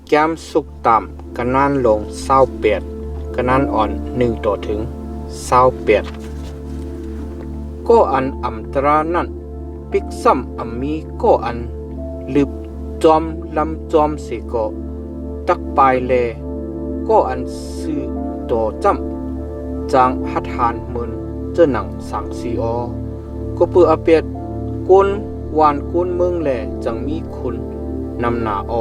แก้มสุกต่ำกันนานลงเศร้าเปียดกันนานอ่อน1ต่อถึงเศร้าเปียดก็อันอัมตรานั่นปิกซ้ำอัมมีก็อันลึบจอมลำจอมสิก็ตักปลายเลก็อันซื้อต่อจำจางหัดหานเหมือนเจ้าหนังสังสีอก็เพื่ออาเปียดกุนวานกุนเมืองแลจังมีคุณนำหนาอ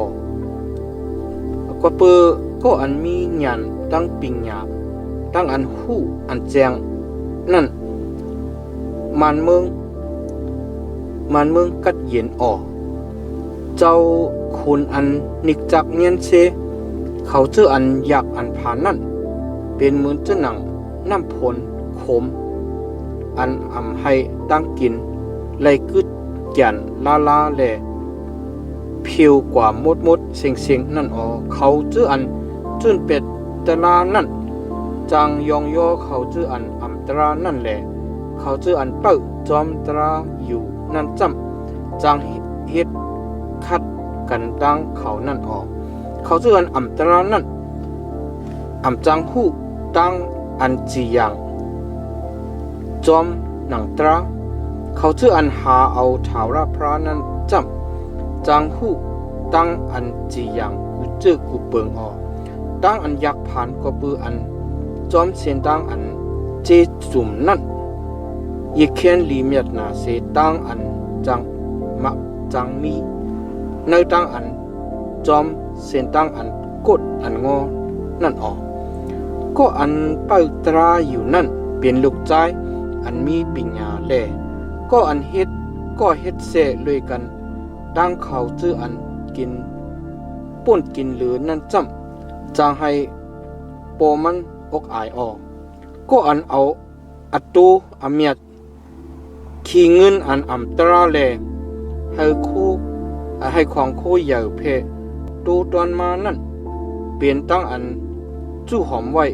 ก็เพื่อก็อันมีญาณตั้งปิงญาตั้งอันหู้อันแจงนั่นมันเมืองกัดเย็นเจ้าคุณอันนิกจักเนียนเซเขาเจออันอยากอันผ่านนั่นเป็นเหมือนเจ้าหนังน้ำพลขมอันอำให้ตั้งกินไล่กึดแก่นลาแลผิวกว่าหมดเสียงนั่นเขาเจออันจุนเป็ดตะลานั่นจางยองย่อเขาเจออันอัมตรานั่นแหละเขาเจออันเป้าจอมตราอยู่นั่นจำจางเฮ็ดคัดกันตั้งเขานั่นเขาเจออันอัมตรานั่นอัมจางหู้ตั้งอันจีอย่างจอมหนังตราเขาเจออันหาเอาถาวรพระนั่นจำจางหู้ตั้งอันจีอย่างกุเจอกุเปิงตั้งอันยักผ่านก็ปืออันจอมเสียนตั้งอันเจจุ่มนั่นอีเขียนลีเมียดนาเสตั้งอันจังมักจังมีในตั้งอันจอมเสียนตั้งอันกดอันงอนั่นก็อันเป้าตราอยู่นั่นเป็นลูกใจอันมีปัญญาแลก็อันเฮ็ดเสเลยกันดังเขาจื้ออันกินป่นกินหรือนั่นจำจางให้โปมันอกอายก็อันเอาอัตตูอเมียดขี้เงินอันอัมตราแลให้ของคู่ใหญ่เพตูตอนมานั่นเปลี่ยนตั้งอันจู้หอมไว้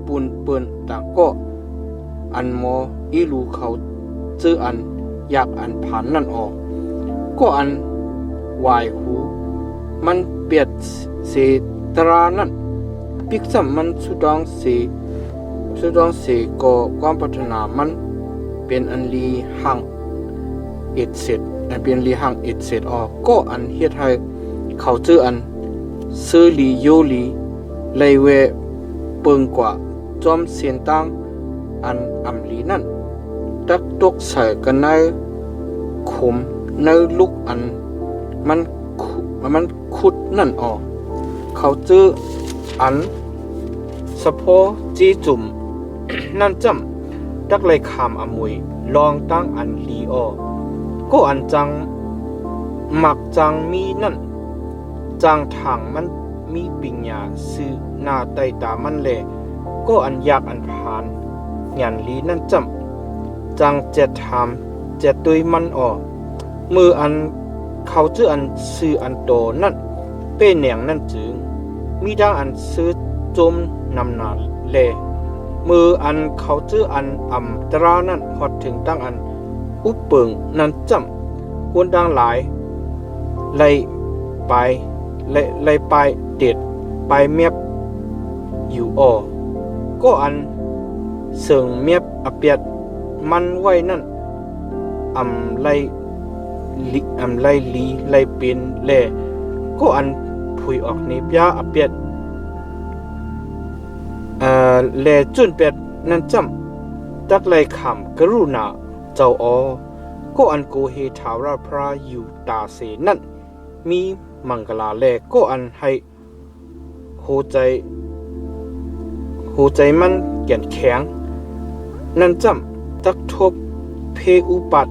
ปูนเปิ่นต่างก็อันมออีลูเขาจื้ออันอยากอันผ่านนั่นก็อันวายหูมันเปียดเสตรานั่นปิกซ้ำมันสุดองเสก็ความพัฒนามันเป็นอันลีห่างเอ็ดเสร็จเป็นลีห่างเอ็ดเสร็จก็อันเฮ็ดให้เขาจื้ออันซื้อลีโยลีไลเวเปิงกว่าจอมเสียนตั้งอันอำลีนั่นตักตกใส่กันในขมในลูกอันมันขุดนั่นเขาจื้ออันสะโพจีจุ่ม นั่นจำตักเลยคำอมวยลองตั้งอันลีก็อันจังหมักจังมีนั่นจังทางมันมีปิญญาซื้อหน้าไตตามันแลก็อันอยากอันผ่านหยันลีนั่นจำจังเจ็ดถามเจ็ดตุยมันมืออันเขาจื้ออันซื้ออันโตนั่นเป้แหนงนั่นจึงมีดังอันซื้อจมนำหนาแลมืออันเขาจื้ออันอัมตรานั่นฮอดถึงตั้งอันอุปเปิงนั่นจำกวนดังหลายไล่ไปเด็ดไปเมียบอยู่ก็อันเสิงเมียบอเปียดมันไว้นั่นอำไล่ลีไล่เป็นแลก็อันผุยออกในปยาอเปียดแลจุนเป็ดนั่นจำตักไล่คำกรุณาเจ้าก็อันโกเฮถาวรพระอยู่ตาเสนั่นมีมังกลาแลก็อันให้โหใจมันแก่นแข็งนั่นจำตักทบเพอุปัต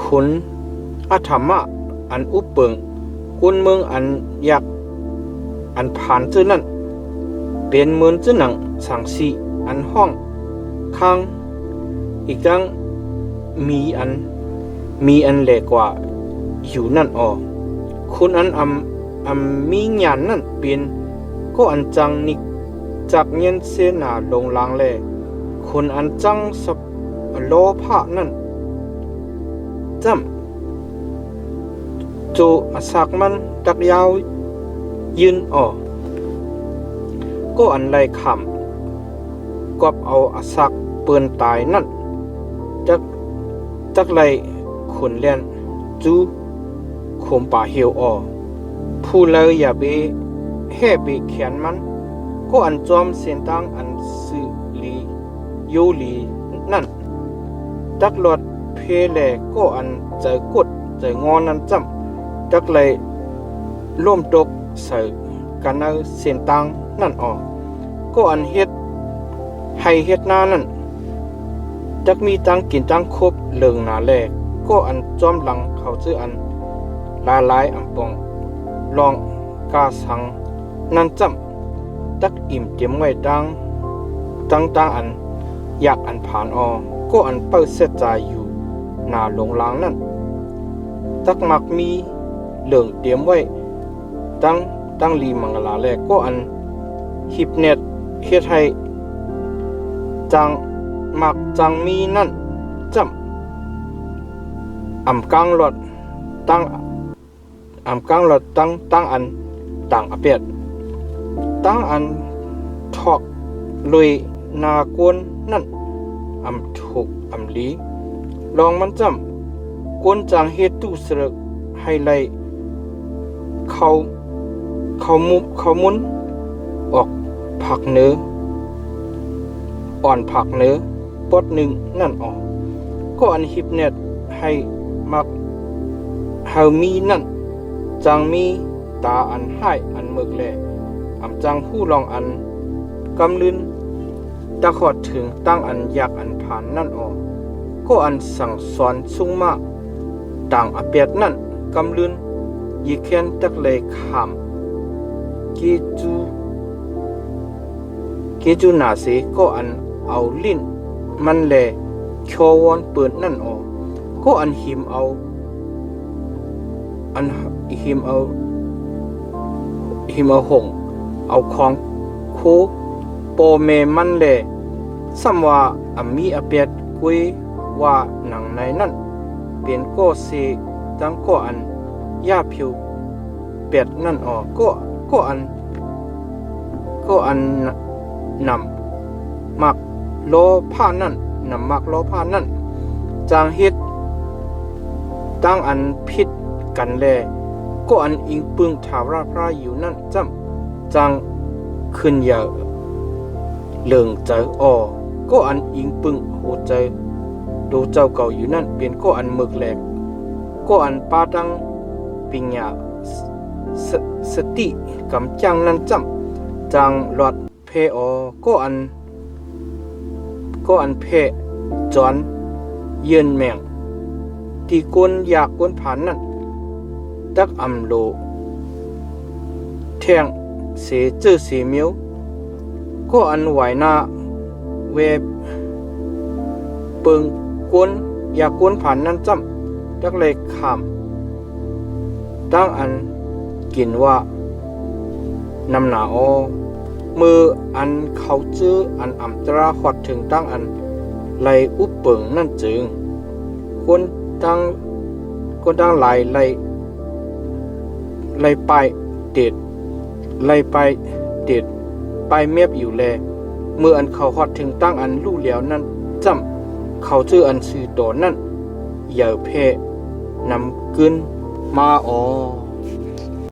ขุนอาธรรมะอันอุปเปิงกุนเมืองอันอยากอันผ่านเจ้านั่นเป็นเหมือนเจ้าหนังสังสีอันห้องข้างอีกทั้งมีอันแหลกกว่าอยู่นั่นคุณอันมีญาณนั่นเป็นก็อันจังนิกจากเงียนเสนาลงลางแลคุณอันจังสับโลภะนั่นจำ โจอาศักมันตักยาวยืนออก็อันไรคำกอบเอาอาศักเปืนตายนั่นจักไรขนเลียนจูขมป่าเหี่ยวออผู้เลยอย่าเบแห่เบเขียนมันก็อันจอมเส้นทางอันสื่อลีโยลีนั่นจักหลอดเพแลก็อันใจกดใจงอนนั้นจำจักเลยล่มตกใส่กันเอาเส้นทางนั่นออกก็อันเฮ็ดให้เฮ็ดหน้านั่นจักมีตังกินตังครบเลิงหนาแลก็อันจอมหลังเขาชื่ออันหลายอำปองลองกาสังนั่นจำตักอิ่มเตรียมไว้ตั้งอันอยากอันผ่านออก็อันเปิ้เสียใจอยู่หน้าหลงหลังนั่นตักมักมีเหลืองเตรียมไว้ตั้งลีมังกลาแลก็อันหิบเน็ตเฮ็ดให้จังมีนั่นจำอำกังหลอดตั้งอันต่างอเปียดตั้งอันทอกลุยนากวนนั่นอำถูกอำลีลองมันจำกวนจางเฮ็ดตู้เสรึกให้ไล่เขามุนออกผักเนื้ออ่อนผักเนื้อปดหนึ่งนั่นออกก็อันหิบเน็ตให้มักเฮามีนั่นจังมีตาอันให้อันเมือกแลอำจังผู้ลองอันกำลืนตะขอดถึงตั้งอันอยากอันผ่านนั่นออกก็อันสั่งสอนสุ่งมากต่างอเปียดนั่นกำลืนยีเคียนตักเลยขามเกจูนาเสก็อันเอาลิ้นมันแลโควอนเปิดนั่นออกก็อันหิมเอาหงเอาของโคโปเมมันแลซ้ำว่าอามีอเปียดกุยว่าหนังในนั่นเป็นก็เสจังก็อันยาผิวเป็ดนั่นออกก็อันนำมักโลผ้านั่นนำมักโลผ้านั่นจางเฮ็ดตั้งอันพิษกันแลก็อันอิงปึงถาวราพระอยู่นั่นจำจางขึ้นอย่าเหลืองใจอ้อก็อันอิงปึงโหใจดูเจ้าเก่าอยู่นั่นเป็นก็อันหมึกแหลกก็อันปาตังปิญญาสติกำจังนั้นจำจางหลอดเพอก็อันเพจอนเยือนแมงที่กวนอยากกวนผ่านนั่นตักอำโลแทงเสเจอเสเมียวก็อันไหวหน้าเวเปิงกวนอยากกวนผ่านนั่นจำตักเลยขามตั้งอันกินว่านำหนาอมืออันเขาจื้ออันอ่ำตราหอดถึงตั้งอันไลอุปเปิงนั่นจึงคนตั้งหลายไลไปเด็ดไปเมียบอยู่แลเมื่ออันเขาหอดถึงตั้งอันลู่เหลียวนั่นจำเขาจื้ออันซื้อโตนั่นอย่าเพนำกึนมาอ